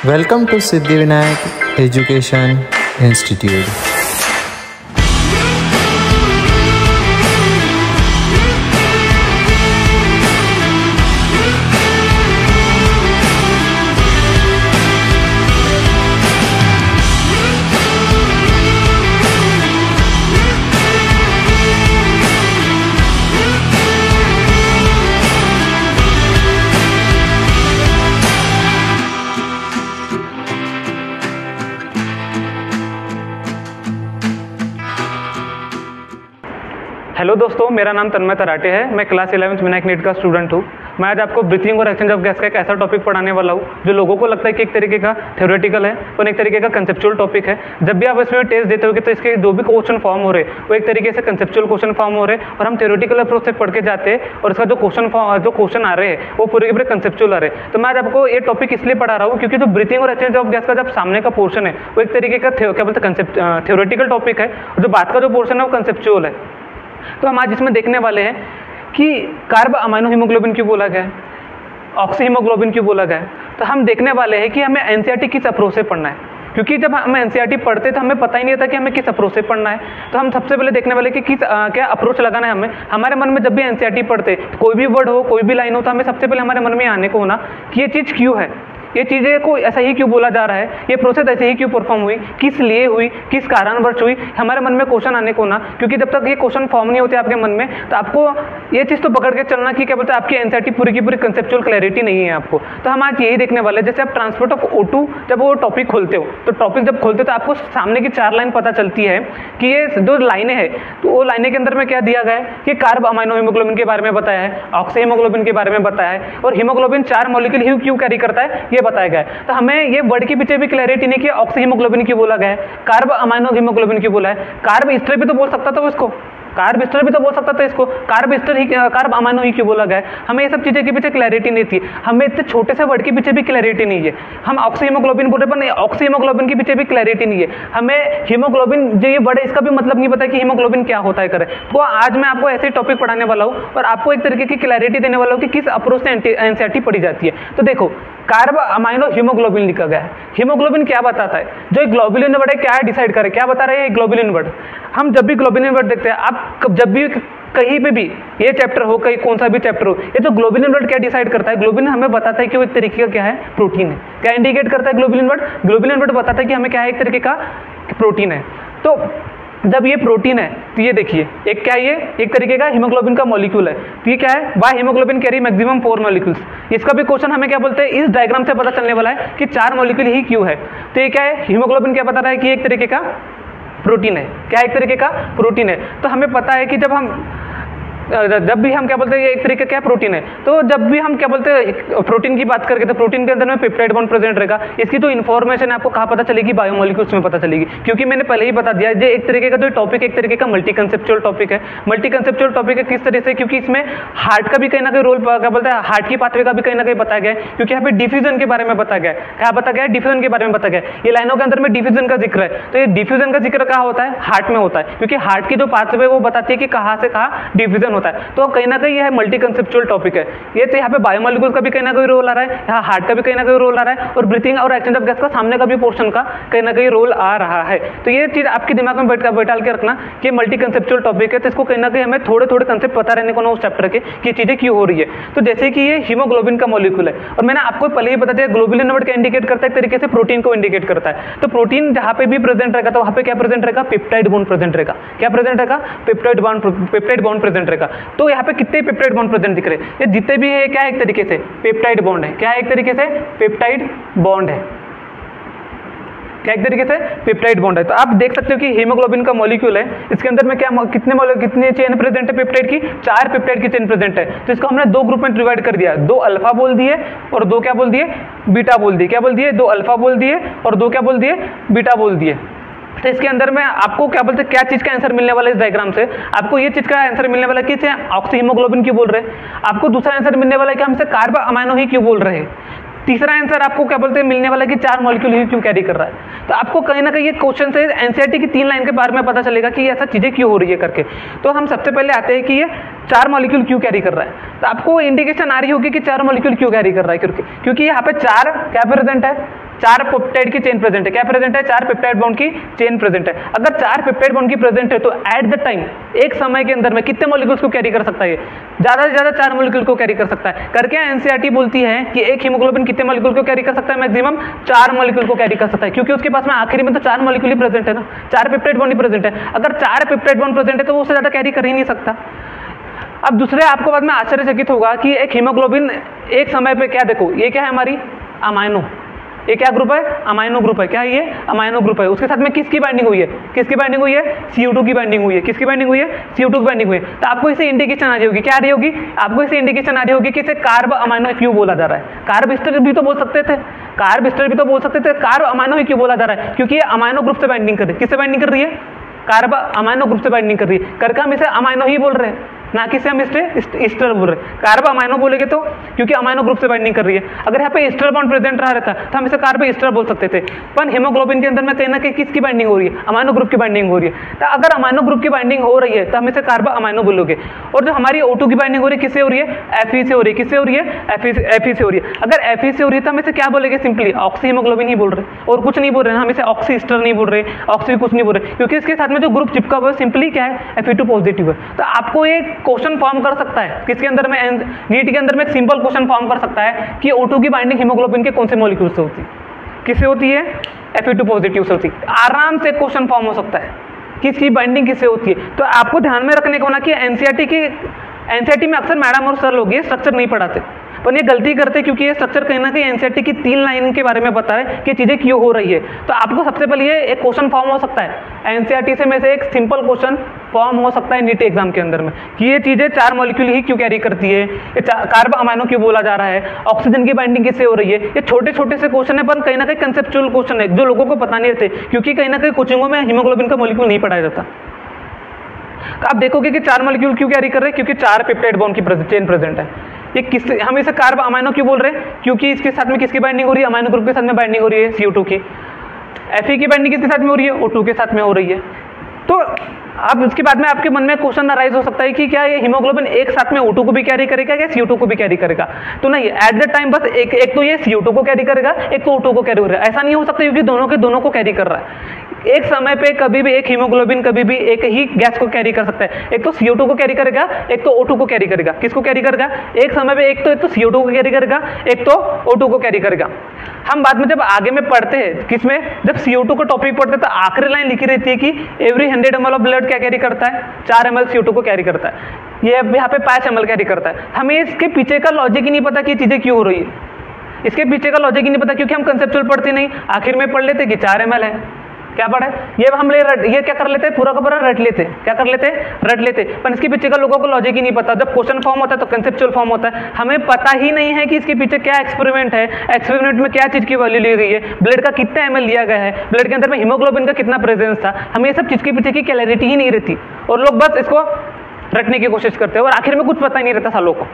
Welcome to Siddhivinayak Education Institute. Hello दोस्तों, मेरा नाम तन्मय तराटे है। मैं क्लास 11th विनायक नीट का स्टूडेंट हूँ। मैं आज आपको ब्रीथिंग और एक्सचेंज ऑफ गैस का एक ऐसा टॉपिक पढ़ाने वाला हूँ जो लोगों को लगता है कि एक तरीके का थ्योरेटिकल है और एक तरीके का कंसेप्चुअल टॉपिक है। जब भी आप इसमें टेस्ट देते होगे तो इसके जो भी क्वेश्चन फॉर्म हो रहे वो एक तरीके से कंसेप्चुअल क्वेश्चन फॉर्म हो रहे और हम थ्योरेटिकल अप्रोच से पढ़ के जाते हैं और इसका जो क्वेश्चन आ रहे हैं वो पूरे के पूरे कंसेप्चुअल आ रहे हैं। तो मैं आज आपको ये टॉपिक इसलिए पढ़ा रहा हूँ क्योंकि जो ब्रीथिंग और एक्सचेंज ऑफ गैस का जब सामने का पोर्शन है वो एक तरीके का क्या बोलते हैं थ्योरेटिकल टॉपिक है और जो बात का जो पोर्शन है वो कंसेप्चुअल है। तो हम आज इसमें देखने वाले हैं कि कार्ब अमाइनो हीमोग्लोबिन क्यों बोला गया है, ऑक्सी हीमोग्लोबिन क्यों बोला गया है। तो हम देखने वाले हैं कि हमें एनसीईआरटी किस अप्रोच से पढ़ना है, क्योंकि जब हम एनसीईआरटी पढ़ते तो हमें पता ही नहीं था कि हमें किस अप्रोच से पढ़ना है। तो हम सबसे पहले देखने वाले कि क्या अप्रोच लगाना है हमें। हमारे मन में जब भी एनसीईआरटी पढ़ते कोई भी वर्ड हो कोई भी लाइन हो तो हमें सबसे पहले हमारे मन में आने को होना कि ये चीज़ क्यों है, ये चीज़ें को ऐसा ही क्यों बोला जा रहा है, ये प्रोसेस ऐसे ही क्यों परफॉर्म हुई, किस लिए हुई, किस कारणवश हुई, हमारे मन में क्वेश्चन आने को ना। क्योंकि जब तक ये क्वेश्चन फॉर्म नहीं होते आपके मन में तो आपको ये चीज़ तो पकड़ के चलना कि क्या बोलते हैं आपकी एनसीईआरटी पूरी की पूरी कंसेप्चुअल क्लैरिटी नहीं है आपको। तो हम आज यही देखने वाले हैं। जैसे आप ट्रांसपोर्ट ऑफ O2 जब वो टॉपिक खोलते हो तो टॉपिक जब खोलते हो तो आपको सामने की 4 लाइन पता चलती है कि ये जो लाइनें हैं तो वो लाइनें के अंदर में क्या दिया गया है कि कार्ब अमाइनो हीमोग्लोबिन के बारे में बताया है, ऑक्सी हीमोग्लोबिन के बारे में बताया है और हीमोग्लोबिन 4 मॉलिक्यूल ही क्यों कैरी करता है ये बताया गया है। तो हमें ये वर्ड के पीछे भी क्लैरिटी नहीं कि ऑक्सी हीमोग्लोबिन क्यों बोला गया है, कार्ब अमाइनो हीमोग्लोबिन क्यों बोला है। कार्ब एस्टर भी तो बोल सकता था वो इसको, कार्ब एस्टर भी तो बोल सकता था इसको, कार्ब एस्टर ही कार्ब अमाइनो ही क्यों बोला गया है। हमें ये सब चीज़ें के पीछे क्लैरिटी नहीं थी। हमें इतने छोटे से वर्ड के पीछे भी क्लैरिटी नहीं है। हम ऑक्सी हीमोग्लोबिन बोल रहे पर नहीं, ऑक्सी हीमोग्लोबिन के पीछे भी क्लैरिटी नहीं है। हमें हीमोग्लोबिन जो ये वर्ड है इसका भी मतलब नहीं पता कि हीमोग्लोबिन क्या होता है करे। तो आज मैं आपको ऐसे टॉपिक पढ़ाने वाला हूँ और आपको एक तरीके की क्लैरिटी देने वाला हूँ कि किस अप्रोच से एनसीईआरटी पढ़ी जाती है। तो देखो, कार्ब अमाइनो हीमोग्लोबिन लिखा गया है। हीमोग्लोबिन क्या बताता है, जो ग्लोबुलिन वर्ड है क्या है डिसाइड करे, क्या बता रहे हैं ग्लोबुलिन वर्ड। हम जब भी ग्लोबुलिन वर्ड देखते हैं, आप जब भी कहीं पे भी ये चैप्टर हो कहीं कौन सा भी चैप्टर हो, ये तो ग्लोबुलिन वर्ड क्या डिसाइड करता है। ग्लोबुलिन हमें बताता है कि वो एक तरीके का क्या है प्रोटीन है। क्या इंडिकेट करता है ग्लोबुलिन वर्ड, ग्लोबुलिन वर्ड बताता है कि हमें क्या है एक तरीके का प्रोटीन है। तो जब ये प्रोटीन है तो ये देखिए एक क्या है, ये एक तरीके का हीमोग्लोबिन का मॉलिक्यूल है। तो ये क्या है, why haemoglobin carry maximum 4 molecules. इसका भी क्वेश्चन हमें क्या बोलते हैं, इस डायग्राम से पता चलने वाला है कि 4 मॉलिक्यूल ही क्यों है। तो ये क्या है, हीमोग्लोबिन क्या बता रहा है कि एक तरीके का प्रोटीन है। क्या एक तरीके का प्रोटीन है। तो हमें पता है कि जब भी हम क्या बोलते हैं ये एक तरीके क्या प्रोटीन है। तो जब भी हम क्या बोलते हैं प्रोटीन की बात करके तो प्रोटीन के अंदर में पेप्टाइड बॉन्ड प्रेजेंट रहेगा। इसकी तो इन्फॉर्मेशन आपको कहाँ पता चलेगी, बायोमोलिक्यूल्स में पता चलेगी। क्योंकि मैंने पहले ही बता दिया ये एक तरीके का जो टॉपिक एक तरीके का मल्टी कंसेप्चुअल टॉपिक है। मल्टी कंसेप्चुअल टॉपिक है किस तरह से, क्योंकि इसमें हार्ट का भी कहीं ना कहीं रोल क्या बोलते हैं, हार्ट की पाथवे का भी कहीं ना कहीं बताया गया है। क्योंकि यहाँ पे डिफ्यूजन के बारे में बताया गया है। क्या बताया गया है, डिफ्यूजन के बारे में बताया गया है। ये लाइनों के अंदर में डिफ्यूजन का जिक्र है। तो ये डिफ्यूजन का जिक्र कहाँ होता है, हार्ट में होता है। क्योंकि हार्ट की जो पाथवे वो बताती है कि कहाँ से कहाँ डिफ्यूजन होता है। तो कहीं ना कहीं यह मल्टी कंसेप्चुअल टॉपिक है। ये तो यहाँ पे बायोमोलिक्यूल का भी कहीं ना कहीं रोल आ रहा है, यहाँ हार्ट का भी कहीं ना कहीं रोल आ रहा है और ब्रीथिंग और एक्सचेंज ऑफ गैस का सामने का भी पोर्शन का कहीं ना कहीं रोल आ रहा है। तो ये चीज आपके दिमाग में बैठाल के रखना कि मल्टी कंसेप्चुअल टॉपिक है। तो इसको कहीं ना कहीं हमें थोड़े थोड़े कंसेप्ट पता रहने को ना उस चैप्टर के कि चीजें क्यों हो रही है। तो जैसे कि ये हीमोग्लोबिन का मॉलिक्यूल है और मैंने आपको पहले ही बता दिया ग्लोबुलिन वर्ड क्या इंडिकेट करता है, एक तरीके से प्रोटीन को इंडिकेट करता है। तो प्रोटीन जहाँ पे भी प्रेजेंट रहेगा तो वहाँ पे क्या प्रेजेंट रहेगा, पेप्टाइड बॉन्ड प्रेजेंट रहेगा। क्या प्रेजेंट रहेगा, पेप्टाइड बॉन्ड प्रेजेंट रहेगा। तो यहाँ पे कितने पेप्टाइड बॉन्ड प्रेजेंट दिख रहे हैं, ये जितने भी है क्या है एक तरीके से पेप्टाइड बॉन्ड है। क्या है एक तरीके से पेप्टाइड बॉन्ड है। क्या एक तरीके से पेप्टाइड बॉन्ड है। तो आप देख सकते हो कि हीमोग्लोबिन का मॉलिक्यूल है, इसके अंदर में क्या कितने चेन प्रेजेंट है पेप्टाइड की, 4 पेप्टाइड की चेन प्रेजेंट है। तो इसको हमने 2 ग्रुप में डिवाइड कर दिया, 2 अल्फा बोल दिए और 2 क्या बोल दिए, बीटा बोल दिए। क्या बोल दिए, 2 अल्फा बोल दिए और 2 क्या बोल दिए, बीटा बोल दिए। तो इसके अंदर में आपको क्या बोलते हैं, क्या चीज का आंसर मिलने वाला है इस डायग्राम से, आपको ये चीज का आंसर मिलने वाला है कि ऑक्सी हीमोग्लोबिन क्यों बोल रहे हैं। आपको दूसरा आंसर मिलने वाला है कि हमसे कार्ब अमाइनो ही क्यों बोल रहे हैं। तीसरा आंसर आपको क्या बोलते हैं मिलने वाला है कि 4 मॉलिक्यूल ही क्यों कैरी कर रहा है। तो आपको कहीं ना कहीं ये क्वेश्चन से एनसीईआरटी की 3 लाइन के बारे में पता चलेगा कि ऐसा चीजें क्यों हो रही है करके। तो हम सबसे पहले आते हैं कि ये 4 मॉलिक्यूल क्यों कैरी कर रहा है। तो आपको इंडिकेशन आ रही होगी कि 4 मॉलिक्यूल क्यों कैरी कर रहा है, क्योंकि यहाँ पे 4 क्या प्रेजेंट है, 4 पेप्टाइड की चेन प्रेजेंट है। क्या प्रेजेंट है? 4 पेप्टाइड बॉन्ड की चेन प्रेजेंट है। अगर 4 पेप्टाइड बॉन्ड की प्रेजेंट है तो एट द टाइम एक समय के अंदर में कितने मॉलिक्यूल्स को कैरी कर सकता है? ये ज्यादा से ज्यादा 4 मॉलिक्यूल को कैरी कर सकता है। करके एनसीईआरटी बोलती है कि एक हीमोग्लोबिन कितने मॉलिक्यूल को कैरी कर सकता है? मैक्सिमम 4 मॉलिक्यूल को कैरी कर सकता है, क्योंकि उसके पास में आखिरी में तो 4 मॉलिक्यूल ही प्रेजेंट है ना, 4 पेप्टाइड बॉन्ड ही प्रेजेंट है। अगर 4 पेप्टाइड बॉन्ड प्रेजेंट है तो वो उससे ज्यादा कैरी कर ही नहीं सकता। अब दूसरे आपको बाद में आश्चर्यचकित होगा कि एक हीमोग्लोबिन एक समय पे, क्या देखो ये क्या है हमारी अमाइनो, ये क्या ग्रुप है? अमाइनो ग्रुप है। क्या है ये? अमाइनो ग्रुप है। उसके साथ में किसकी बाइंडिंग हुई है? किसकी बाइंडिंग हुई है? CO2 की बाइंडिंग हुई है। किसकी बाइंडिंग हुई है? CO2 की बाइंडिंग हुई है। तो आपको इसे इंडिकेशन आ रही होगी, क्या आ रही होगी? आपको इसे इंडिकेशन आ रही होगी कि इसे कार्ब अमाइनो क्यों बोला जा रहा है। कार्ब एस्टर भी तो बोल सकते थे, कार्ब एस्टर भी तो बोल सकते थे, कार्ब अमाइनो ही क्यों बोला जा रहा है? क्योंकि ये अमाइनो ग्रुप से बाइंडिंग कर रही है। किससे बाइंडिंग कर रही है? कार्ब अमाइनो ग्रुप से बाइंडिंग कर रही है। करके हम इसे अमाइनो ही बोल रहे हैं, ना कि हम इस्टर बोल रहे हैं। कार्ब अमाइनो बोलेंगे तो क्योंकि अमाइनो ग्रुप से बाइंडिंग कर रही है। अगर यहाँ पे इस्टर बॉन्ड प्रेजेंट रहा रहता तो हम इसे कार्ब इस्टर बोल सकते थे। पर हीमोग्लोबिन के अंदर में कहीं ना कहीं किसकी बाइंडिंग हो रही है? अमाइनो ग्रुप की बाइंडिंग हो रही है। तो अगर अमाइनो ग्रुप की बाइंडिंग हो रही है तो हम इसे कार्ब अमाइनो बोलोगे। और जो हमारी O2 की बाइंडिंग हो रही है किससे हो रही है? Fe से हो रही है। किससे हो रही है? Fe से हो रही है। अगर Fe से हो रही है तो हम इसे क्या बोलेंगे? सिंपली ऑक्सी हीमोग्लोबिन ही बोल रहे हैं, और कुछ नहीं बोल रहे हैं। हम इसे ऑक्सी इस्टर नहीं बोल रहे, ऑक्सी कुछ नहीं बोल रहे, क्योंकि इसके साथ में जो ग्रुप चिपका हुआ है सिंपली क्या है? Fe2 पॉजिटिव है। तो आपको एक क्वेश्चन फॉर्म कर सकता है किसके अंदर में, नीट के अंदर में एक सिंपल क्वेश्चन फॉर्म कर सकता है कि O2 की बाइंडिंग हीमोग्लोबिन के कौन से मॉलिक्यूल से होती है? किससे होती है? Fe2 पॉजिटिव से होती है। आराम से क्वेश्चन फॉर्म हो सकता है कि इसकी बाइंडिंग किससे होती है। तो आपको ध्यान में रखने को ना कि एनसीईआरटी में अक्सर मैडम और सर लोग ये स्ट्रक्चर नहीं पढ़ाते, पर ये गलती करते क्योंकि ये स्ट्रक्चर कहीं ना कहीं एनसीईआरटी की 3 लाइन के बारे में बता है कि चीजें क्यों हो रही है। तो आपको सबसे पहले ये एक क्वेश्चन फॉर्म हो सकता है एनसीईआरटी से, में से एक सिंपल क्वेश्चन फॉर्म हो सकता है नीट एग्जाम के अंदर में कि ये चीजें 4 मॉलिक्यूल ही क्यों कैरी करती है, ये कार्ब अमाइनो क्यों बोला जा रहा है, ऑक्सीजन की बाइंडिंग किससे हो रही है। ये छोटे छोटे से क्वेश्चन है, पर कहीं ना कहीं कंसेप्चुअल क्वेश्चन है जो लोगों को पता नहीं रहते, क्योंकि कहीं ना कहीं कोचिंगों में हीमोग्लोबिन का मॉलिक्यूल नहीं पढ़ाया जाता। तो आप देखोगे कि 4 मॉलिक्यूल क्यों कैरी कर रहे हैं? क्योंकि 4 पेप्टाइड बॉन्ड की चेन प्रेजेंट है। ये किस, हम इसे कार्ब अमाइनो क्यों बोल रहे हैं? क्योंकि इसके साथ में किसकी बाइंडिंग हो रही है? अमाइनो ग्रुप के साथ में बाइंडिंग हो रही है CO2 की। Fe की बाइंडिंग किसके साथ में हो रही है? O2 के साथ में हो रही है। तो अब उसके बाद में आपके मन में क्वेश्चन अराइज हो सकता है कि क्या ये हीमोग्लोबिन एक साथ में O2 को भी कैरी करेगा या CO2 को भी कैरी करेगा? तो नहीं, एट द टाइम बस एक तो ये CO2 को कैरी करेगा, एक तो O2 को कैरी करेगा। ऐसा नहीं हो सकता क्योंकि दोनों को कैरी कर रहा है। एक समय पे कभी भी एक हीमोग्लोबिन कभी भी एक ही गैस को कैरी कर सकता है। एक तो CO2 को कैरी करेगा, एक तो O2 को कैरी करेगा। किसको कैरी करेगा? एक समय पे एक तो CO2 को कैरी करेगा, एक तो O2 को कैरी करेगा। हम बाद में जब आगे में पढ़ते हैं किसमें, जब CO2 का टॉपिक पढ़ते हैं तो आखिरी लाइन लिखी रहती है कि एवरी 100 ml ऑफ ब्लड क्या कैरी करता है? 4 ml CO2 को कैरी करता है। ये यहाँ पे 5 ml कैरी करता है। हमें इसके पीछे का लॉजिक ही नहीं पता कि ये चीजें क्यों हो रही है। इसके पीछे का लॉजिक ही नहीं पता क्योंकि हम कंसेप्चुअल पढ़ते नहीं, आखिर में पढ़ लेते कि 4 ml है। क्या पढ़ा है? ये क्या कर लेते हैं? पूरा का पूरा रट लेते। क्या कर लेते? रट लेते। पर इसके पीछे का लोगों को लॉजिक ही नहीं पता। जब क्वेश्चन फॉर्म होता है तो कंसेप्चुअल फॉर्म होता है, हमें पता ही नहीं है कि इसके पीछे क्या एक्सपेरिमेंट है, एक्सपेरिमेंट में क्या चीज की वैल्यू ली गई है, ब्लड का कितना ml लिया गया है, ब्लड के अंदर में हीमोग्लोबिन का कितना प्रेजेंस था। हमें ये सब चीज के पीछे की क्लैरिटी ही नहीं रहती और लोग बस इसको रटने की कोशिश करते हैं और आखिर में कुछ पता ही नहीं रहता। सालों को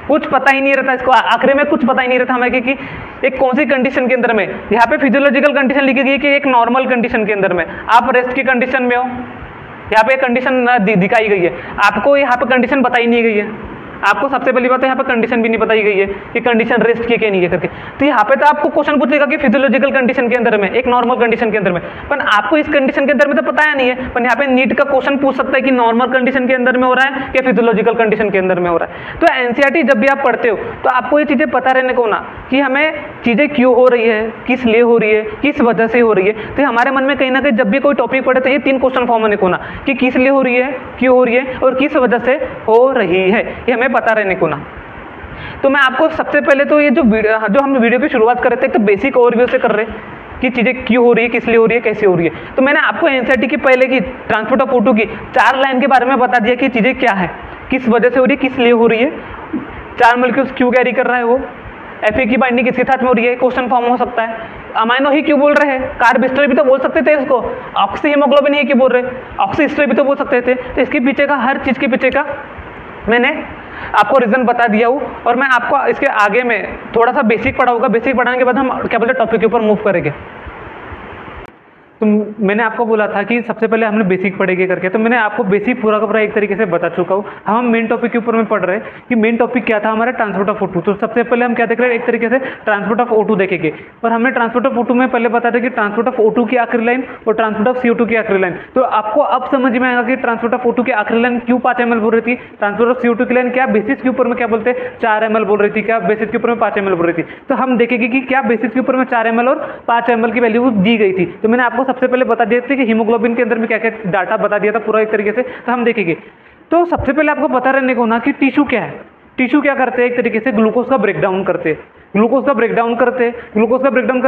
कुछ पता ही नहीं रहता, इसको आखिर में कुछ पता ही नहीं रहता हमें कि एक कौन सी कंडीशन के अंदर में, यहाँ पे फिजियोलॉजिकल कंडीशन लिखी गई है कि एक नॉर्मल कंडीशन के अंदर में आप रेस्ट की कंडीशन में हो। यहाँ पे कंडीशन दिखाई गई है, आपको यहाँ पे कंडीशन बताई नहीं गई है। आपको सबसे पहली बात तो यहाँ पे कंडीशन भी नहीं बताई गई है कि कंडीशन रेस्ट की क्या नहीं है करके। तो यहाँ पे तो आपको क्वेश्चन पूछेगा कि फिजियोलॉजिकल कंडीशन के अंदर में, एक नॉर्मल कंडीशन के अंदर में, पर आपको इस कंडीशन के अंदर में तो पता नहीं है। पर यहाँ पे नीट का क्वेश्चन पूछ सकता है कि नॉर्मल कंडीशन के अंदर में हो रहा है या फिजियोलॉजिकल कंडीशन के अंदर में हो रहा है। तो एनसीईआरटी जब भी आप पढ़ते हो तो आपको ये चीजें पता रहने को ना कि हमें चीजें क्यों हो रही है, किस लिए हो रही है, किस वजह से हो रही है। तो हमारे मन में कहीं ना कहीं जब भी कोई टॉपिक पढ़े तो ये 3 क्वेश्चन फॉर्म होने को ना कि किस लिए हो रही है, क्यों हो रही है और किस वजह से हो रही है, ये हमें पता रहने को ना। तो मैं आपको सबसे पहले तो ये जो हम वीडियो की शुरुआत कर रहे थे तो बेसिक ओवरव्यू से कर रहे हैं कि चीज़ें क्यों हो रही है, किस लिए हो रही है, कैसे हो रही है। तो मैंने आपको एनसीईआरटी की पहले की ट्रांसपोर्ट ऑफ O2 की 4 लाइन के बारे में बता दिया कि चीज़ें क्या है, किस वजह से हो रही है, किस लिए हो रही है, 4 मॉलिक्यूल्स क्यों कैरी कर रहा है वो, Fe की बाइंडिंग किसके साथ में हो रही है, क्वेश्चन फॉर्म हो सकता है। अमाइनो ही क्यों बोल रहे हैं, कार्ब एस्टर भी तो बोल सकते थे इसको, ऑक्सी हीमोग्लोबिन ही क्यों बोल रहे, ऑक्सी एस्टर भी तो बोल सकते थे। तो इसके पीछे का हर चीज़ के पीछे का मैंने आपको रीजन बता दिया हूँ और मैं आपको इसके आगे में थोड़ा सा बेसिक पढ़ाऊंगा। बेसिक पढ़ाने के बाद हम क्या बोलते हैं टॉपिक के ऊपर मूव करेंगे। तो मैंने आपको बोला था कि सबसे पहले हमने बेसिक पढ़ेंगे करके, तो मैंने आपको बेसिक पूरा का पूरा एक तरीके से बता चुका हूँ। हम मेन टॉपिक के ऊपर में पढ़ रहे हैं कि मेन टॉपिक क्या था हमारा, ट्रांसपोर्ट ऑफ O2। तो सबसे पहले हम क्या देख रहे हैं, एक तरीके से ट्रांसपोर्ट ऑफ O2 देखेंगे। और हमने ट्रांसपोर्ट ऑफ O2 में पहले बताया था कि ट्रांसपोर्ट ऑफ O2 की आखिरी लाइन और ट्रांसपोर्ट ऑफ CO2 की आखिरी लाइन। तो आपको अब समझ में आएगा कि ट्रांसपोर्ट ऑफ O2 की आखिरी लाइन क्यों 5 ml बोल रही थी, ट्रांसपोर्ट ऑफ CO2 की लाइन क्या बेसिस के ऊपर में क्या बोलते हैं 4 ml बोल रही थी, क्या बेसिस के ऊपर में 5 ml बोल रही थी। तो हम देखेंगे कि क्या बेसिस के ऊपर में 4 ml और 5 ml की वैल्यू दी गई थी। तो मैंने आपको सबसे पहले बता दिया था कि हीमोग्लोबिन के अंदर में क्या क्या डाटा बता दिया था पूरा एक तरीके से। तो हम देखेंगे, तो सबसे पहले आपको पता रहने को ना कि टिश्यू क्या है। टिश्यू क्या करते हैं, एक तरीके से ग्लूकोज का ब्रेकडाउन करते हैं, ग्लूकोज का ब्रेकडाउन करते हैं। ग्लूकोज का ब्रेकडाउन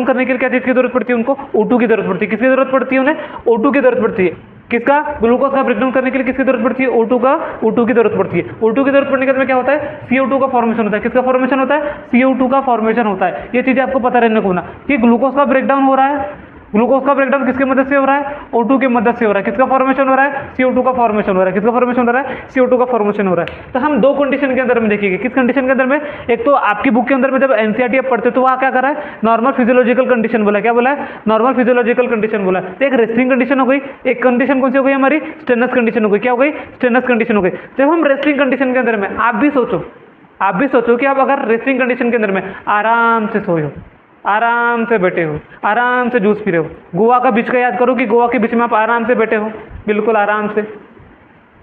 करने के लिए क्या चीज की जरूरत पड़ती है उनको, O2 की जरूरत पड़ती है। किसकी जरूरत पड़ती है उन्हें, O2 की जरूरत पड़ती है। किसका, ग्लूकोज का ब्रेकडाउन करने के लिए किसकी जरूरत पड़ती है, O2 की जरूरत पड़ती है। O2 की जरूरत पड़ने के बाद में क्या होता है, CO2 का फॉर्मेशन होता है। किसका फॉर्मेशन होता है, CO2 का फॉर्मेशन होता है। ये चीजें आपको पता रहने को ना कि ग्लूकोज का ब्रेकडाउन हो रहा है। ग्लूकोज का ब्रेकडाउन किसकी मदद से हो रहा है, O2 की मदद से हो रहा है। किसका फॉर्मेशन हो रहा है, CO2 का फॉर्मेशन हो रहा है। किसका फॉर्मेशन हो रहा है, CO2 का फॉर्मेशन हो रहा है। तो हम दो कंडीशन के अंदर में देखेंगे। किस कंडीशन के अंदर में, एक तो आपकी बुक के अंदर में जब NCERT आप पढ़ते तो वहाँ क्या कर रहा है, नॉर्मल फिजियोलॉजिकल कंडीशन बोला। क्या बोला है, नॉर्मल फिजियोलॉजिकल कंडीशन बोला। तो एक रेस्टिंग कंडीशन हो गई, एक कंडीशन कौन सी हो गई हमारी, स्टेनस कंडीशन हो गई। क्या हो गई, स्टेनस कंडीशन हो गई। जब हम रेस्टिंग कंडीशन के अंदर में, आप भी सोचो कि आप अगर रेस्टिंग कंडीशन के अंदर में आराम से सोए हो, आराम से बैठे हो, आराम से जूस पी रहे हो। गोवा का बीच का याद करो कि गोवा के बीच में आप आराम से बैठे हो, बिल्कुल आराम से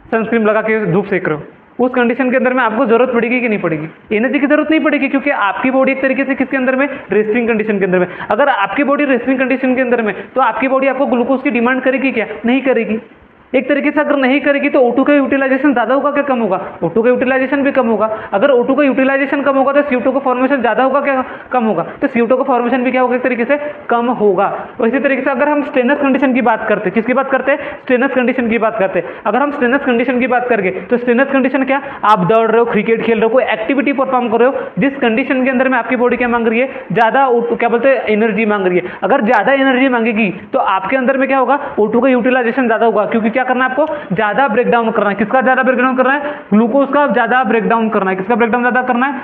सनस्क्रीन लगा के धूप सेक रहे हो। उस कंडीशन के अंदर में आपको जरूरत पड़ेगी कि नहीं पड़ेगी, एनर्जी की जरूरत नहीं पड़ेगी, क्योंकि आपकी बॉडी एक तरीके से किसके अंदर में, रेस्टिंग कंडीशन के अंदर में। अगर आपकी बॉडी रेस्टिंग कंडीशन के अंदर में, तो आपकी बॉडी आपको ग्लूकोज की डिमांड करेगी क्या, नहीं करेगी। एक तरीके से अगर नहीं करेगी तो O2 का यूटिलाइजेशन ज्यादा होगा क्या कम होगा, O2 का यूटिलाइजेशन भी कम होगा। अगर O2 का यूटिलाइजेशन कम होगा तो CO2 का फॉर्मेशन ज्यादा होगा क्या, कम होगा। तो CO2 का फॉर्मेशन भी क्या होगा, एक तरीके से कम होगा। और इसी तरीके से अगर हम स्टेनस कंडीशन की बात करते, किसकी बात करते हैं, स्टेनस कंडीशन की बात करते हैं। अगर हम स्टेनस कंडीशन की बात करेंगे तो स्टेनस कंडीशन क्या, आप दौड़ रहे हो, क्रिकेट खेल रहे हो, कोई एक्टिविटी परफॉर्म कर रहे हो, जिस कंडीशन के अंदर में आपकी बॉडी क्या मांग रही है, ज्यादा क्या बोलते हैं, एनर्जी मांग रही है। अगर ज्यादा एनर्जी मांगेगी तो आपके अंदर में क्या होगा, O2 का यूटिलाइजेशन ज्यादा होगा, क्योंकि क्या करना है आपको, ज्यादा ब्रेकडाउन करना है। किसका ज्यादा ब्रेकडाउन करना है, ग्लूकोज का ज्यादा ब्रेकडाउन करना है। किसका ब्रेकडाउन ज्यादा करना है,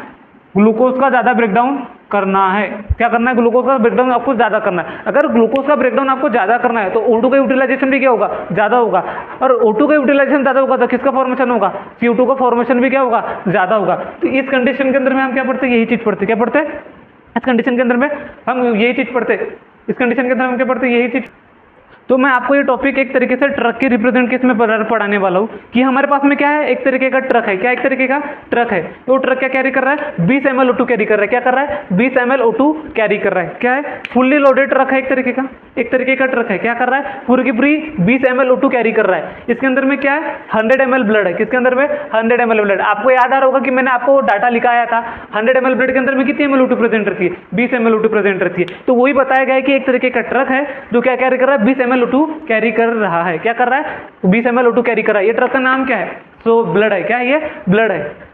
ग्लूकोज का ज्यादा ब्रेकडाउन करना है। क्या करना है, ग्लूकोज का ब्रेकडाउन आपको ज्यादा करना है। अगर ग्लूकोज का ब्रेकडाउन आपको ज्यादा करना है तो O2 का यूटिलाइजेशन भी क्या होगा, ज्यादा होगा। और O2 का यूटिलाइजेशन ज्यादा होगा तो किसका फॉर्मेशन होगा, CO2 का फॉर्मेशन भी क्या होगा, ज्यादा होगा। तो इस कंडीशन के अंदर में हम क्या पढ़ते हैं, यही चीज पढ़ते, क्या पढ़ते हैं, इस कंडीशन के अंदर में हम यही चीज पढ़ते, इस कंडीशन के अंदर हम क्या पढ़ते, यही चीज। तो मैं आपको ये टॉपिक एक तरीके से ट्रक के रिप्रेजेंट केस में पढ़ाने वाला हूँ कि हमारे पास में क्या है, एक तरीके का ट्रक है। क्या एक तरीके का ट्रक है, तो ट्रक क्या कैरी कर रहा है, 20 ml O2 कैरी कर रहा है। क्या कर रहा है, 20 ml O2 कैरी कर रहा है। क्या है, फुल्ली लोडेड ट्रक है, एक तरीके का ट्रक है। क्या कर रहा है, पूरी की पूरी 20 ml O2 कैरी कर रहा है। इसके अंदर में क्या है, 100 ml ब्लड है। किसके अंदर में, 100 ml ब्लड। आपको याद आ रहा होगा कि मैंने आपको डाटा लिखाया था, 100 ml ब्लड के अंदर में कितनी ml O2 प्रेजेंट रहती है, 20 ml O2 प्रेजेंट रहती है। तो वही बताया गया है कि एक तरीके का ट्रक है जो क्या कैरी कर रहा है, 20 ml O2 कैरी कर रहा है। क्या कर रहा है, 20 ml O2 कैरी कर रहा है। ये ट्रक का नाम क्या है, सो ब्लड है। क्या है, ये ब्लड है।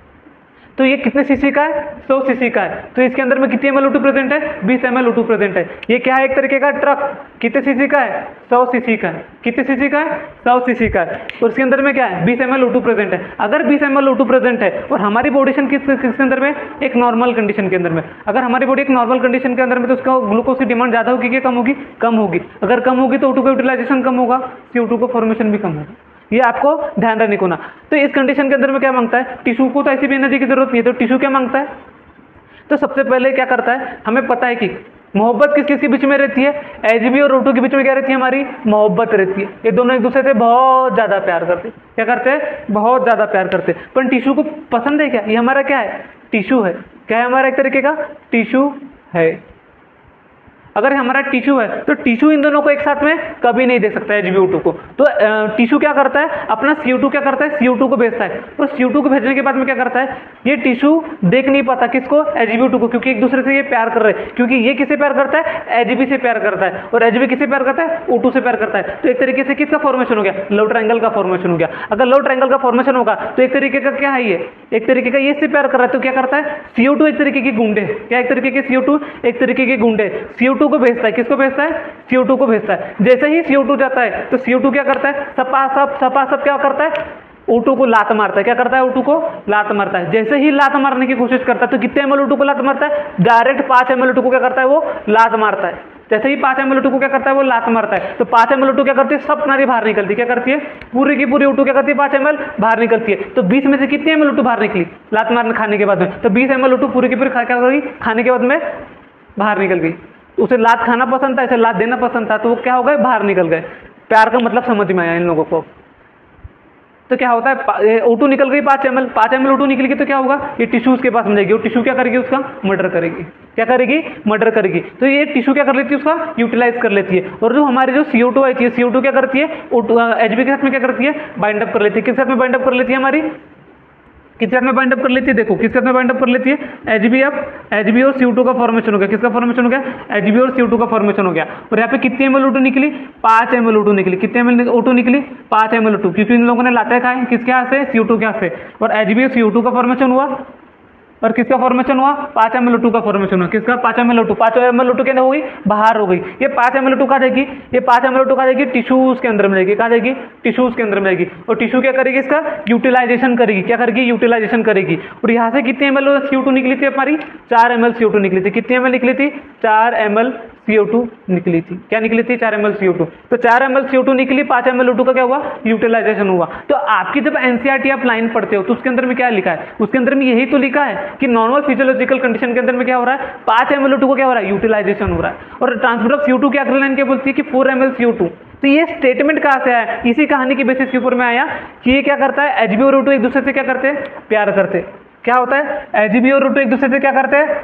तो ये कितने सीसी का है, 100 सीसी का है। तो इसके अंदर में कितनी ml O2 प्रेजेंट है, 20 ml O2 प्रेजेंट है। ये क्या है, एक तरीके का ट्रक, कितने सीसी का है, 100 सीसी का है। कितने सीसी का है, 100 सीसी का है। और इसके अंदर में क्या है, 20 ml O2 प्रेजेंट है। अगर 20 ml O2 प्रेजेंट है और हमारी बॉडी किसके अंदर में, एक नॉर्मल कंडीशन के अंदर में, अगर हमारी बॉडी एक नॉर्मल कंडीशन के अंदर में, तो उसका ग्लूकोज की डिमांड ज्यादा होगी कि कम होगी, कम होगी। अगर कम होगी तो O2 का यूटिलाइजेशन कम होगा, CO2 का फॉर्मेशन भी कम होगा। ये आपको ध्यान रखने को ना। तो इस कंडीशन के अंदर में क्या मांगता है, टिश्यू को तो ऐसी भी एनर्जी की जरूरत नहीं है, तो टिश्यू क्या मांगता है, तो सबसे पहले क्या करता है, हमें पता है कि मोहब्बत किस किस के बीच में रहती है, Hb और O2 के बीच में क्या रहती है, हमारी मोहब्बत रहती है। ये दोनों एक दूसरे से बहुत ज्यादा प्यार करते हैं। क्या करते हैं, बहुत ज्यादा प्यार करते हैं। पर टिश्यू को पसंद है क्या, ये हमारा क्या है, टिश्यू है। क्या है, हमारा एक तरीके का टिश्यू है। अगर हमारा टिश्यू है तो टिश्यू इन दोनों को एक साथ में कभी नहीं दे सकता है, Hb O2 को। तो टिश्यू क्या करता है, अपना CO2 क्या करता है, CO2 को भेजता है। और CO2 को भेजने के बाद में क्या करता है, ये टिश्यू देख नहीं पाता किसको, Hb O2 को, क्योंकि एक दूसरे से ये प्यार कर रहे हैं। क्योंकि ये किसे प्यार करता है, Hb से प्यार करता है, और Hb किसे प्यार करता है, O2 से प्यार करता है। तो एक तरीके से किसका फॉर्मेशन हो गया, लव ट्रायंगल का फॉर्मेशन हो गया। अगर लव ट्रायंगल का फॉर्मेशन होगा तो एक तरीके का क्या है, ये एक तरीके का ये से प्यार कर रहा है। तो क्या करता है, CO2 एक तरीके की गुंडे, क्या एक तरीके के CO2 एक तरीके के गुंडे CO2 को भेजता है। किसको भेजता है, CO2 को भेजता है। जैसे ही CO2 जाता है तो CO2 क्या करता है, सपासप क्या करता है, O2 को लात मारता है। क्या करता है, O2 को लात मारता है। जैसे ही लात मारने की कोशिश करता है तो कितने ml O2 को लात मारता है, डायरेक्ट 5 ml O2 को क्या करता है, वो लात मारता है। जैसे ही 5 ml O2 को क्या करता है, वो लात मारता है, तो 5 ml O2 क्या करती है, सब नारी बाहर निकलती है। क्या करती है, पूरी की पूरी O2 क्या करती है, 5 ml बाहर निकलती है। तो 20 में से कितनी ml O2 बाहर निकली लात मारने खाने के बाद में, तो 20 ml O2 पूरी की पूरी क्या कर गई, खाने के बाद में बाहर निकल गई। उसे लात खाना पसंद था, इसे लात देना पसंद था, तो वो क्या हो गए, बाहर निकल गए। प्यार का मतलब समझ में आया इन लोगों को। तो क्या होता है, O2 निकल गई 5 ml O2 निकल गई तो क्या होगा, ये टिश्यूज के पास में जाएगी और टिश्यू क्या करेगी, उसका मर्डर करेगी। क्या करेगी, मर्डर करेगी। तो ये टिश्यू क्या कर लेती है, उसका यूटिलाइज कर लेती है। और जो हमारी जो CO2 आई थी, CO2 क्या करती है, Hb के साथ में क्या करती है, बाइंड अप कर लेती है। किस साथ में बाइंड अप कर लेती है, हमारी किस साथ में बाइंड अप कर लेती है, देखो किस साथ में बाइंड अप कर लेती है, Hb और CO2 का फॉर्मेशन हो गया। किसका फॉर्मेशन हो गया, Hb और CO2 का फॉर्मेशन हो गया। और यहाँ पे कितनी ml O2 निकली, 5 ml O2 निकली। कितने ml O2 निकली, 5 ml O2, क्योंकि इन लोगों ने लाते खाए किसके हाथ से, CO2 के हाथ से। और Hb और CO2 का फॉर्मेशन हुआ, और किसका फॉर्मेशन हुआ, 5 ml O2 का फॉर्मेशन हुआ। किसका, 5 ml O2। 5 ml O2 क्या हो गई, बाहर हो गई। ये 5 ml O2 कहाँ जाएगी, ये 5 ml O2 कहाँ जाएगी, टिश्यूज के अंदर में जाएगी। कहाँ जाएगी, टिश्यूज के अंदर में जाएगी। और टिश्यू क्या करेगी, इसका यूटिलाइजेशन करेगी। क्या करेगी, यूटिलाइजेशन करेगी। और यहाँ से कितनी ml CO2 निकली थी हमारी, 4 ml CO2 निकली थी। कितनी ml निकली थी, 4 ml CO2 निकली थी। क्या निकली थी, 4 ml CO2। तो 4 ml CO2 निकली, 5 ml O2 का क्या हुआ, यूटिलाइजेशन हुआ। तो आपकी जब NCERT आप लाइन पढ़ते हो तो उसके अंदर में क्या लिखा है, उसके अंदर में यही तो लिखा है कि नॉर्मल फिजियोलॉजिकल कंडीशन के अंदर में क्या हो रहा है, 5 ml O2 को क्या हो रहा है, यूटिलाइजेशन हो रहा है। और ट्रांसपोर्ट ऑफ CO2 की अगली लाइन क्या बोलती है कि 4 ml CO2। तो ये स्टेटमेंट कहां से आया, इसी कहानी की बेसिस के ऊपर में आया कि ये क्या करता है, Hb और O2 एक दूसरे से क्या करते हैं, प्यार करते हैं। क्या होता है, Hb और O2 एक दूसरे से क्या करते हैं,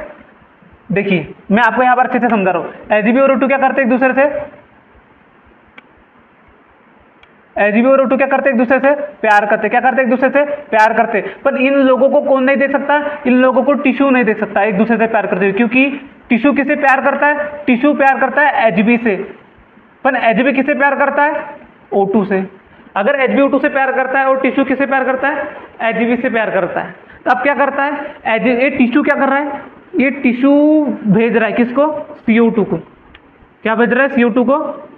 देखिए मैं आपको यहां पर अच्छे से समझा रहा हूं। Hb और O2 क्या करते हैं एक दूसरे से, Hb और O2 क्या करते एक दूसरे से, प्यार करते। क्या करते एक दूसरे से, प्यार करते। पर इन लोगों को कौन नहीं देख सकता, इन लोगों को टिश्यू नहीं देख सकता एक दूसरे से प्यार करते हुए, क्योंकि टिश्यू किसे प्यार करता है, टिश्यू प्यार करता है Hb से। पर Hb किसे प्यार करता है, O2 से। अगर Hb O2 से प्यार करता है और टिश्यू किसे प्यार करता है, Hb से प्यार करता है। तो अब क्या करता है, ये टिश्यू क्या कर रहा है, ये टिश्यू भेज रहा है किसको, CO2 को। क्या भेज रहा है, CO2 को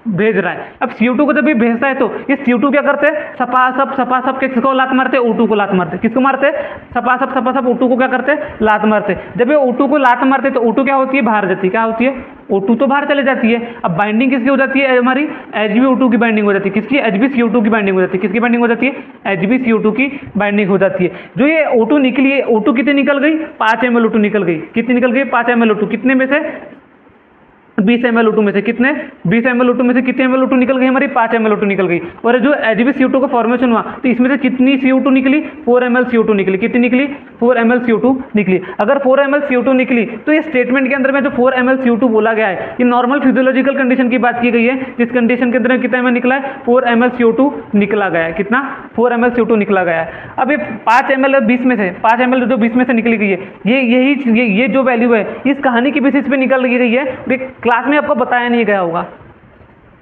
भेज रहा है। अब CO2 को जब ये भेजता है तो ये CO2 क्या करते हैं, सपासप किसको लात मारते हैं, O2 को लात मारते। किसको मारते, सपासप O2 को क्या करते हैं, लात मारते। जब ये O2 को लात मारते तो O2 क्या होती है, बाहर जाती है। क्या होती है, O2 तो बाहर चले जाती है। अब बाइंडिंग किसकी हो जाती है, हमारी Hb O2 की बाइंडिंग हो जाती है। किसकी, Hb CO2 की बाइंडिंग हो जाती है। किसकी बाइंडिंग हो जाती है, Hb CO2 की बाइंडिंग हो जाती है। जो ये O2 निकली है, O2 कितनी निकल गई, 5 ml O2 निकल गई। कितनी निकल गई, 5 ml O2। कितने में से, 20 ml O2 में से। कितने, 20 ml O2 में से कितने ml O2 निकल गई, हमारी 5 ml O2 निकल गई। और जो Hb CO2 का फॉर्मेशन हुआ तो इसमें से कितनी CO2 निकली, 4 ml CO2 निकली। कितनी निकली, 4 ml CO2 निकली। अगर 4 ml CO2 निकली तो ये स्टेटमेंट के अंदर में जो 4 ml CO2 बोला गया है, ये नॉर्मल फिजियोलॉजिकल कंडीशन की बात की गई है। जिस कंडीशन के अंदर में कितना ml निकला है, 4 ml CO2 निकला गया है। कितना, 4 ml CO2 निकला गया है। अब ये 5 ml 20 में से, 5 ml जो 20 में से निकली गई है, ये जो वैल्यू है इस कहानी की बेसिस पे निकल गई है। क्लास में आपको बताया नहीं गया होगा,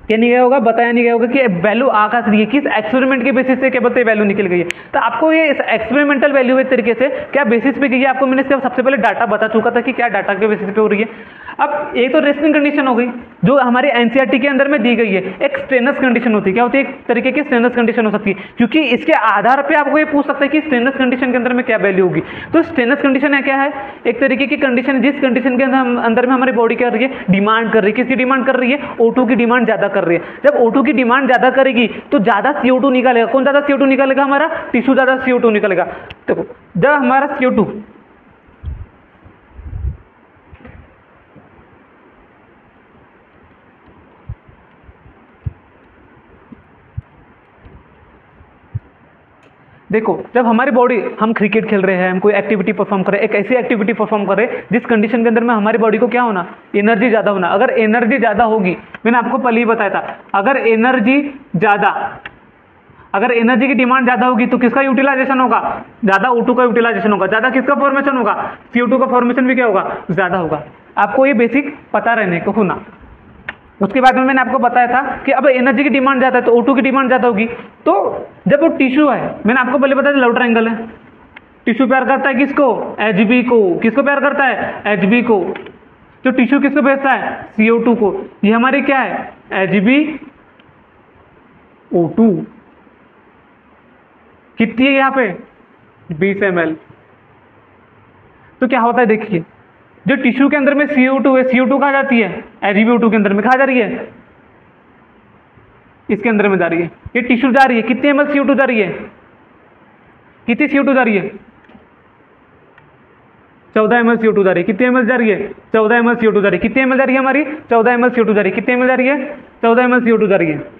क्या नहीं गया होगा, बताया नहीं गया होगा कि वैल्यू आकाश रही है, किस एक्सपेरिमेंट के बेसिस से क्या बोलते हैं वैल्यू निकल गई है। तो आपको ये एक्सपेरिमेंटल वैल्यू एक तरीके से क्या बेसिस पे गई है, आपको मैंने सबसे पहले डाटा बता चुका था कि क्या डाटा के बेसिस पे हो रही है। अब एक तो रेस्टिंग कंडीशन हो गई जो हमारे एनसीईआरटी के अंदर में दी गई है। एक स्टेनस कंडीशन होती है, क्या होती है, एक तरीके की स्टेनस कंडीशन हो सकती है, क्योंकि इसके आधार पे आपको ये पूछ सकता है कि स्टेनस कंडीशन के अंदर में क्या वैल्यू होगी। तो स्टेनस कंडीशन है क्या है, एक तरीके की कंडीशन जिस कंडीशन के अंदर में हमारी बॉडी क्या कर रही है, डिमांड कर रही है। किसकी डिमांड कर रही है, O2 की डिमांड ज्यादा कर रही है। जब O2 की डिमांड ज्यादा करेगी तो ज्यादा CO2 निकालेगा। कौन ज्यादा CO2 निकालेगा, हमारा टिश्यू ज्यादा CO2 निकालेगा। देखो जब हमारा CO2 देखो, जब हमारी बॉडी, हम क्रिकेट खेल रहे हैं, हम कोई एक्टिविटी परफॉर्म कर रहे हैं, एक ऐसी एक्टिविटी परफॉर्म कर रहे हैं जिस कंडीशन के अंदर में हमारी बॉडी को क्या होना, एनर्जी ज्यादा होना। अगर एनर्जी ज्यादा होगी, मैंने आपको पहले ही बताया था, अगर एनर्जी की डिमांड ज्यादा होगी तो किसका यूटिलाइजेशन होगा, ज्यादा O2 का यूटिलाइजेशन होगा। ज्यादा किसका फॉर्मेशन होगा, CO2 का फॉर्मेशन भी क्या होगा, ज्यादा होगा। आपको ये बेसिक पता रहने को होना। उसके बाद में मैंने आपको बताया था कि अब एनर्जी की डिमांड ज्यादा है तो O2 की डिमांड ज्यादा होगी। तो जब वो टिश्यू है, मैंने आपको पहले बताया लव ट्रायंगल है, टिश्यू प्यार करता है किसको, Hb को। किसको प्यार करता है, Hb को। तो टिश्यू किसको भेजता है, CO2 को। ये हमारी क्या है, Hb O2 कितनी है यहाँ पे, 20 ml। तो क्या होता है देखिए, जो टिश्यू के अंदर में CO2 है, CO2 कहाँ जाती है? HbO2 के अंदर में कहाँ जा रही है? इसके अंदर में जा रही है। ये टिश्यू जा रही है, कितनी ml CO2 जा रही है? कितनी CO2 जा रही है? 14 ml CO2 जा रही है। कितनी ml जा रही है? 14 ml CO2 जा रही है। कितनी ml जा रही है हमारी? 14 ml CO2 जा रही है। कितनी ml जा रही है? 14 ml CO2 जा रही है।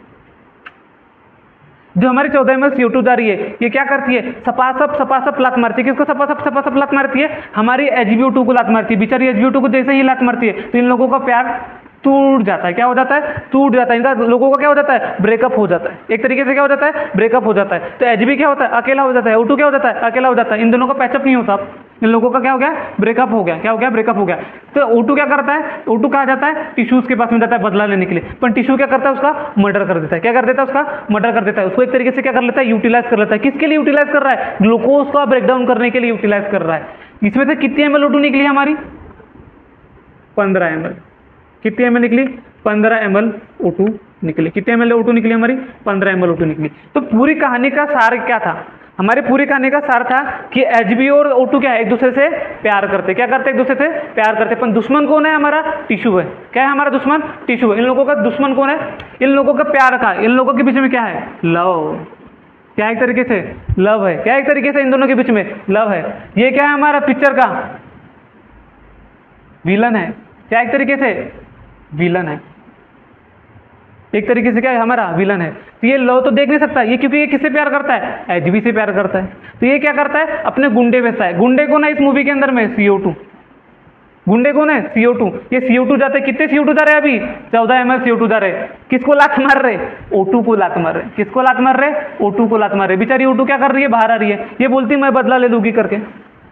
जो हमारी 14 ml CO2 जा रही है, ये क्या करती है? सपासप लात मारती है। किसको सपासप लात मारती है? हमारी HbO2 को लात मारती है। बेचारी HbO2 को जैसे ही लात मारती है तो इन लोगों का प्यार टूट जाता है। क्या हो जाता है? टूट जाता है। इनका लोगों का क्या हो जाता है? ब्रेकअप हो जाता है। एक तरीके से क्या हो जाता है? ब्रेकअप हो जाता है। तो Hb क्या होता है? अकेला हो जाता है। O2 क्या हो जाता है? अकेला हो जाता है। इन दोनों का पैचअप नहीं होता। इन लोगों का क्या हो गया? ब्रेकअप हो गया। क्या हो गया? ब्रेकअप हो गया। तो O2 क्या करता है? O2 कहाँ जाता है? टिश्यूज के पास में जाता है बदला लेने के लिए। पर टिश्यू क्या करता है? उसका मर्डर कर देता है। क्या कर देता है? उसका मर्डर कर देता है। उसको एक तरीके से क्या कर लेता है? यूटिलाइज कर लेता है। किसके लिए यूटिलाइज कर रहा है? ग्लूकोज का ब्रेकडाउन करने के लिए यूटिलाइज कर रहा है। इसमें से कितनी ml O2 निकली हमारी? 15 ml। कितनी ml निकली? 15 ml O2 निकली। कितने ml O2 निकली हमारी? 15 ml O2 निकली। तो पूरी कहानी का सार क्या था? हमारी पूरी कहानी का सार था कि Hb और O2 क्या है? एक दूसरे से प्यार करते। क्या करते? एक दूसरे से प्यार करते। पर दुश्मन कौन है? हमारा टिश्यू है। क्या है हमारा दुश्मन? टिश्यू है। इन लोगों का दुश्मन कौन है? इन लोगों का प्यार था। इन लोगों के बीच में क्या है? लव। क्या एक तरीके से? लव है। क्या एक तरीके से इन दोनों के बीच में लव है। ये क्या है हमारा पिक्चर का? विलन है। क्या एक तरीके से? विलन है। एक तरीके से क्या है? हमारा विलन है। तो ये लव तो देख नहीं सकता ये, क्योंकि ये किससे प्यार करता है? Hb से प्यार करता है। तो ये क्या करता है? अपने गुंडे भेजता है। गुंडे कौन है इस मूवी के अंदर में? CO2। गुंडे कौन है? CO2। ये CO2 जाते, कितने CO2 जा रहे हैं अभी? 14 ml CO2 जा रहे। किसको लात मार रहे? O2 को लात मार रहे। किसको लात मार रहे? O2 को लात मार रहे। बेचारी O2 क्या कर रही है? बाहर आ रही है। ये बोलती है मैं बदला ले लूंगी करके।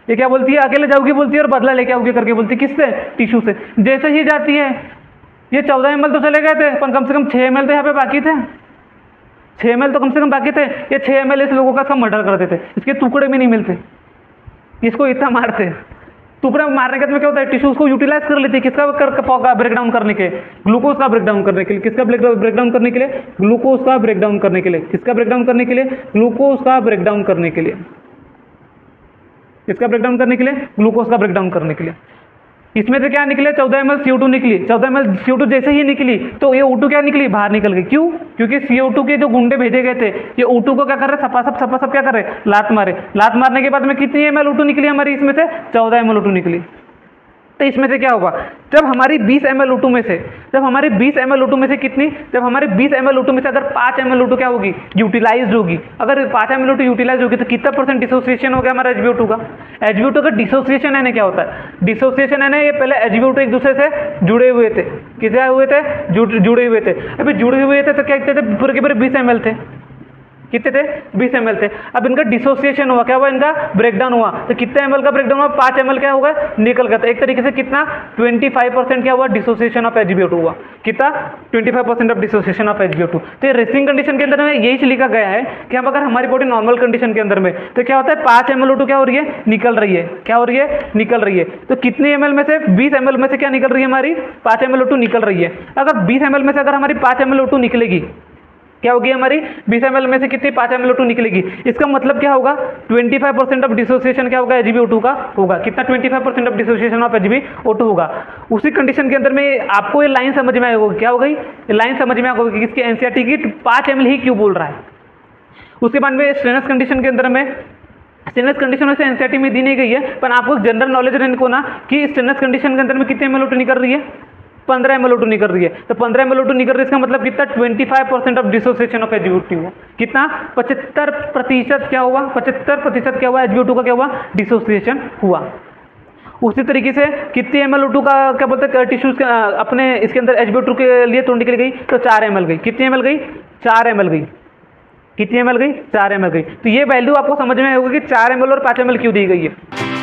ये क्या बोलती है? अकेले जाऊंगी बोलती है और बदला लेके आऊंगी करके बोलती है। किससे? टिश्यू से। जैसे ही जाती है, ये 14 ml तो चले गए थे, पर कम से कम 6 ml तो यहाँ पे बाकी थे। 6 ml तो कम से कम बाकी थे। ये 6 ml इस लोगों का सब मर्डर करते थे। इसके टुकड़े भी नहीं मिलते। इसको इतना मारते। टुकड़े मारने के बाद क्या होता है? टिश्यूज को यूटिलाइज कर लेते हैं। किसका ब्रेकडाउन करने के? ग्लूकोज का ब्रेकडाउन करने के लिए। किसका ब्रेकडाउन करने के लिए? ग्लूकोज का ब्रेकडाउन करने के लिए। किसका ब्रेकडाउन करने के लिए? ग्लूकोज का ब्रेकडाउन करने के लिए। किसका ब्रेकडाउन करने के लिए? ग्लूकोज का ब्रेकडाउन करने के लिए। इसमें से क्या निकले? 14 ml CO2 निकली। 14 ml CO2 जैसे ही निकली तो ये O2 क्या निकली? बाहर निकल गई। क्यों? क्योंकि CO2 के जो गुंडे भेजे गए थे, ये O2 को क्या कर रहे? सपासप क्या कर रहे? लात मारे। लात मारने के बाद में कितनी ml O2 निकली हमारी? इसमें से 14 ml O2 निकली। तो इसमें से क्या होगा? जब हमारी 20 ml O2 में से, जब हमारी 20 ml O2 में से कितनी? जब हमारे 20 ml O2 में से अगर 5 ml O2 क्या होगी? यूटिलाइज होगी। अगर 5 ml O2 यूटिलाइज होगी तो कितना % डिसोसिएशन हो गया हमारा HbO2 का? HbO2 का डिसोसिएशन है क्या होता है? डिसोसिएशन है ना, ये पहले HbO2 एक दूसरे से जुड़े हुए थे। किससे हुए थे? जुड़े हुए थे। अभी जुड़े हुए थे तो क्या कहते थे? पूरे के पूरे 20 ml थे। कितने थे? 20 ml थे। अब इनका डिसोसिएशन हुआ। क्या हुआ? इनका ब्रेकडाउन हुआ। तो कितने ml का ब्रेकडाउन हुआ? 5 ml क्या होगा? निकल गया। तो एक तरीके से कितना? 25% क्या हुआ? डिसोसिएशन ऑफ HbO2 हुआ। कितना? 25% ऑफ डिसोसिएशन ऑफ HbO2। तो रेस्टिंग कंडीशन के अंदर में यही लिखा गया है कि अब अगर हमारी बॉडी नॉर्मल कंडीशन के अंदर में तो क्या होता है? 5 ml O2 क्या हो रही है? निकल रही है। क्या हो रही है? निकल रही है। तो कितने ml में से? 20 ml में से क्या निकल रही है हमारी? 5 ml O2 निकल रही है। अगर 20 ml में से अगर हमारी 5 ml O2 निकलेगी, क्या होगी हमारी? 20 ml में से कितनी? 5 ml O2 निकलेगी। इसका मतलब क्या होगा? 25% ऑफ डिसोसिएशन क्या होगा? HbO2 का होगा। कितना? 25% ऑफ डिसोसिएशन ऑफ HbO2 होगा। उसी कंडीशन के अंदर में आपको ये लाइन समझ में आएगी। क्या हो गई? ये लाइन समझ में आ गई कि इसकी एनसीईआरटी की 5 ml ही क्यों बोल रहा है। उसके बाद में स्टेनस कंडीशन के अंदर में, स्टेनस कंडीशन में से एनसीईआरटी में दी नहीं गई है, पर आपको जनरल नॉलेज रहने को ना कि स्टेनस कंडीशन के अंदर में कितने ml O2 निकल रही है? 15 ml O2 निकल रही है। तो 15 ml O2 निकल रही है, इसका मतलब कितना? 25% ऑफ डिसोसिएशन ऑफ HbO2 हुआ। कितना? 75% क्या हुआ? 75% क्या हुआ? HbO2 का क्या हुआ? डिसोसिएशन हुआ। उसी तरीके से कितनी ml O2 का क्या बोलते हैं टिश्यूज अपने इसके अंदर HbO2 के लिए तो निकल गई? तो 4 ml गई। कितनी ml गई? 4 ml गई। कितनी ml गई? 4 ml गई। तो ये वैल्यू आपको समझ में आएगी कि 4 ml और 5 ml क्यों दी गई है।